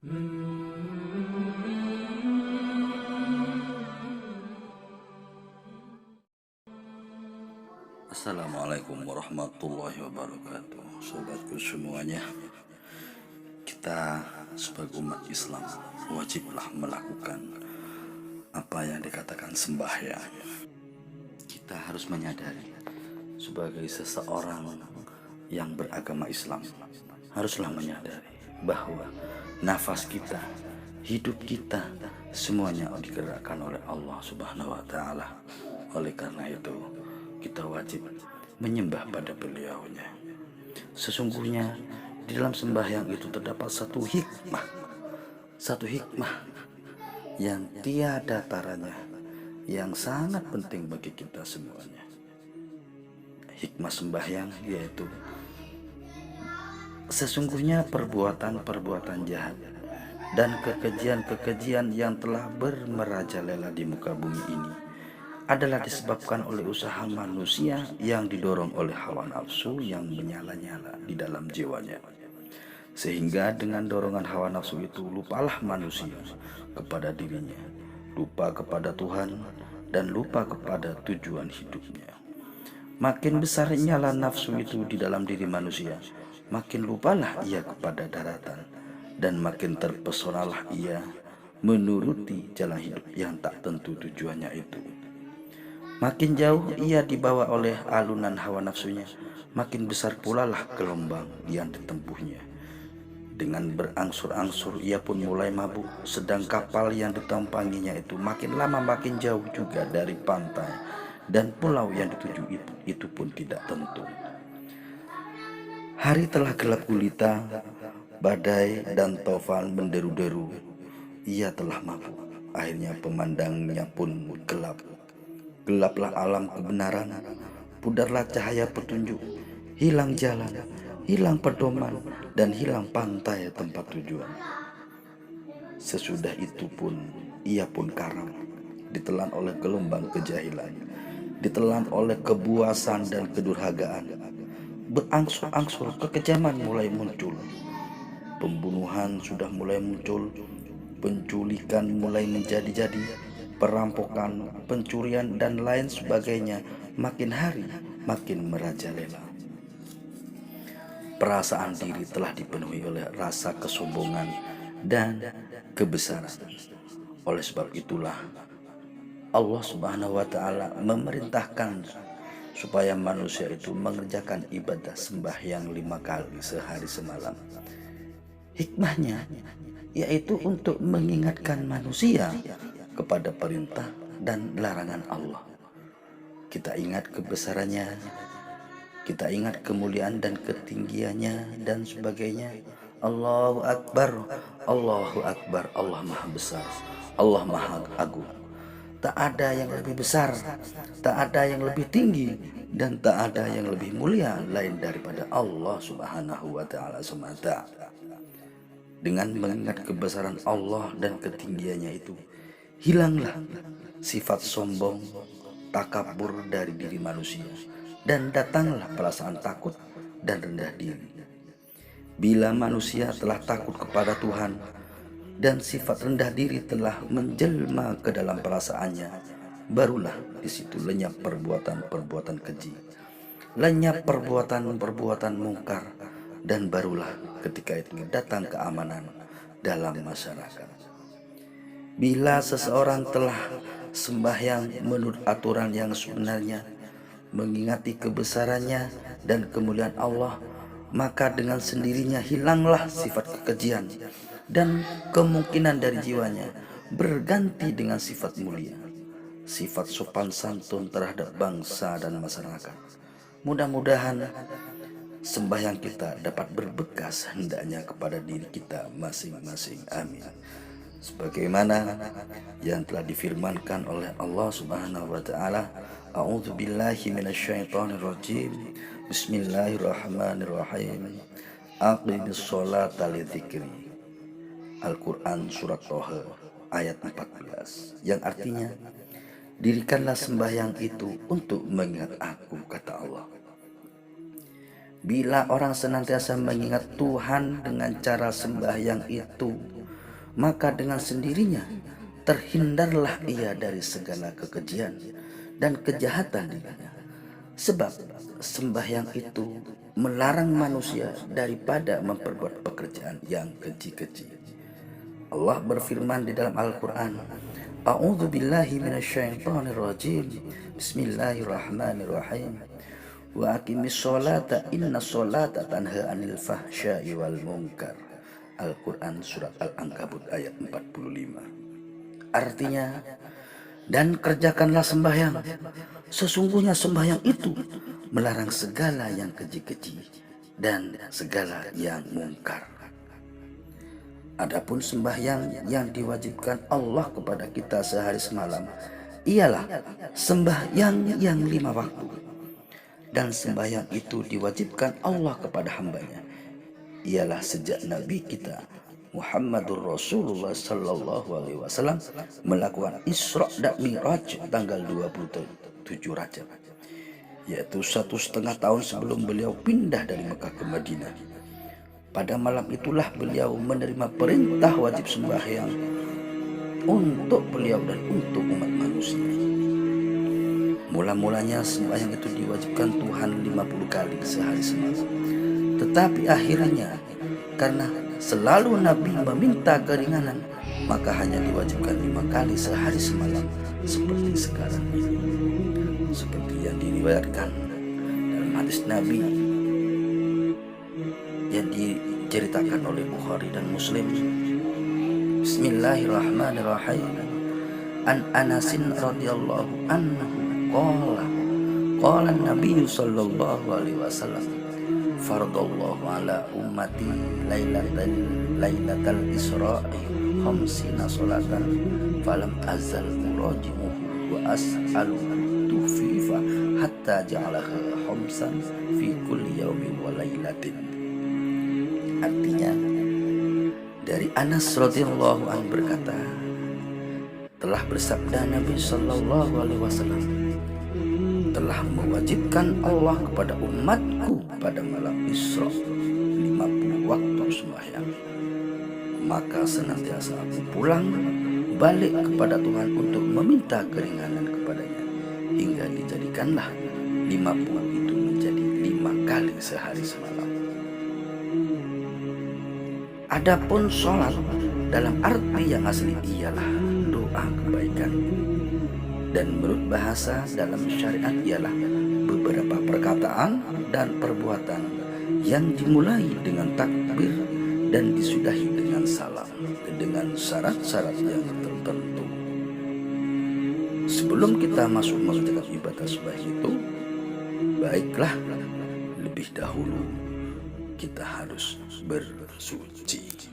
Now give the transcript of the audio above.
Assalamualaikum warahmatullahi wabarakatuh. Sobatku semuanya, kita sebagai umat Islam wajiblah melakukan apa yang dikatakan sembahyang. Kita harus menyadari sebagai seseorang yang beragama Islam, haruslah menyadari bahwa nafas kita, hidup kita, semuanya digerakkan oleh Allah Subhanahu wa Ta'ala. Oleh karena itu, kita wajib menyembah pada beliaunya. Sesungguhnya di dalam sembahyang itu terdapat satu hikmah yang tiada taranya, yang sangat penting bagi kita semuanya. Hikmah sembahyang yaitu sesungguhnya perbuatan-perbuatan jahat dan kekejian-kekejian yang telah bermerajalela di muka bumi ini adalah disebabkan oleh usaha manusia yang didorong oleh hawa nafsu yang menyala-nyala di dalam jiwanya. Sehingga dengan dorongan hawa nafsu itu lupalah manusia kepada dirinya, lupa kepada Tuhan, dan lupa kepada tujuan hidupnya. Makin besar nyala nafsu itu di dalam diri manusia, makin lupalah ia kepada daratan, dan makin terpesonalah ia menuruti jalan hidup yang tak tentu tujuannya itu. Makin jauh ia dibawa oleh alunan hawa nafsunya, makin besar pula lah gelombang yang ditempuhnya. Dengan berangsur-angsur ia pun mulai mabuk, sedang kapal yang ditumpanginya itu makin lama makin jauh juga dari pantai, dan pulau yang dituju itu pun tidak tentu. Hari telah gelap gulita, badai dan taufan menderu-deru. Ia telah mabuk, akhirnya pemandangnya pun gelap. Gelaplah alam kebenaran, pudarlah cahaya petunjuk, hilang jalan, hilang pedoman, dan hilang pantai tempat tujuan. Sesudah itu pun ia pun karam, ditelan oleh gelombang kejahilan, ditelan oleh kebuasan dan kedurhagaan. Berangsur-angsur kekejaman mulai muncul, pembunuhan sudah mulai muncul, penculikan mulai menjadi-jadi, perampokan, pencurian, dan lain sebagainya makin hari makin merajalela. Perasaan diri telah dipenuhi oleh rasa kesombongan dan kebesaran. Oleh sebab itulah Allah Subhanahu wa Ta'ala memerintahkan supaya manusia itu mengerjakan ibadah sembahyang 5 kali sehari semalam. Hikmahnya yaitu untuk mengingatkan manusia kepada perintah dan larangan Allah. Kita ingat kebesarannya, kita ingat kemuliaan dan ketinggiannya dan sebagainya. Allahu Akbar, Allahu Akbar, Allah Maha Besar, Allah Maha Agung. Tak ada yang lebih besar, tak ada yang lebih tinggi, dan tak ada yang lebih mulia lain daripada Allah Subhanahu wa Ta'ala semata. Dengan mengingat kebesaran Allah dan ketinggiannya itu, hilanglah sifat sombong, takabur dari diri manusia, dan datanglah perasaan takut dan rendah diri. Bila manusia telah takut kepada Tuhan dan sifat rendah diri telah menjelma ke dalam perasaannya, barulah di situ lenyap perbuatan-perbuatan keji, lenyap perbuatan-perbuatan mungkar, dan barulah ketika itu datang keamanan dalam masyarakat. Bila seseorang telah sembahyang menurut aturan yang sebenarnya, mengingati kebesarannya dan kemuliaan Allah, maka dengan sendirinya hilanglah sifat kekejian dan kemungkinan dari jiwanya berganti dengan sifat mulia, sifat sopan santun terhadap bangsa dan masyarakat. Mudah-mudahan sembahyang kita dapat berbekas hendaknya kepada diri kita masing-masing. Amin. Sebagaimana yang telah difirmankan oleh Allah Subhanahu wa Ta'ala, A'udzu billahi minasyaitonir rajim. Bismillahirrahmanirrahim. Aqimis sholata lidzikri. Al-Quran surat Toha ayat 14, yang artinya, dirikanlah sembahyang itu untuk mengingat aku, kata Allah. Bila orang senantiasa mengingat Tuhan dengan cara sembahyang itu, maka dengan sendirinya terhindarlah ia dari segala kekejian dan kejahatan dirinya. Sebab sembahyang itu melarang manusia daripada memperbuat pekerjaan yang keji-keji. Allah berfirman di dalam Al-Quran, A'udzu billahi minasyaitonir rajim. Bismillahirrahmanirrahim. Wa aqimis sholata inna sholata tanha 'anil fahsya'i wal munkar. Al-Quran surat Al-Ankabut ayat 45. Artinya, dan kerjakanlah sembahyang. Sesungguhnya sembahyang itu melarang segala yang keji-keji dan segala yang mungkar. Adapun sembahyang yang diwajibkan Allah kepada kita sehari semalam ialah sembahyang yang 5 waktu. Dan sembahyang itu diwajibkan Allah kepada hambanya ialah sejak Nabi kita Muhammadur Rasulullah Sallallahu Alaihi Wasallam melakukan Isra dan Mi'raj tanggal 27 Rajab, yaitu 1,5 tahun sebelum beliau pindah dari Mekah ke Madinah. Pada malam itulah beliau menerima perintah wajib sembahyang untuk beliau dan untuk umat manusia. Mula-mulanya sembahyang itu diwajibkan Tuhan 50 kali sehari semalam. Tetapi akhirnya karena selalu Nabi meminta keringanan, maka hanya diwajibkan 5 kali sehari semalam seperti sekarang ini. Seperti yang diriwayatkan dalam hadis Nabi yang diceritakan oleh Bukhari dan Muslim. Bismillahirrahmanirrahim. An Anasin radhiyallahu anhu qala Nabi sallallahu alaihi wasallam faradallahu ala ummati lailatal isra'i khamsina salatan falam azal urajimuhu wa as'alu tufifa hatta ja'alaha khamsan fi kulli yawmin wa lailatin. Artinya, dari Anas radhiyallahu anhu berkata, telah bersabda Nabi sallallahu alaihi wasallam, telah mewajibkan Allah kepada umatku pada malam Isra 50 waktu sembahyang. Maka senantiasa aku pulang balik kepada Tuhan untuk meminta keringanan kepadanya, hingga dijadikanlah 50 itu menjadi 5 kali sehari semalam. Adapun sholat dalam arti yang asli ialah doa kebaikan, dan menurut bahasa dalam syariat ialah beberapa perkataan dan perbuatan yang dimulai dengan takbir dan disudahi dengan salam dengan syarat-syarat yang tertentu. Sebelum kita masuk mengerjakan ibadah subuh itu, baiklah lebih dahulu kita harus bersuci.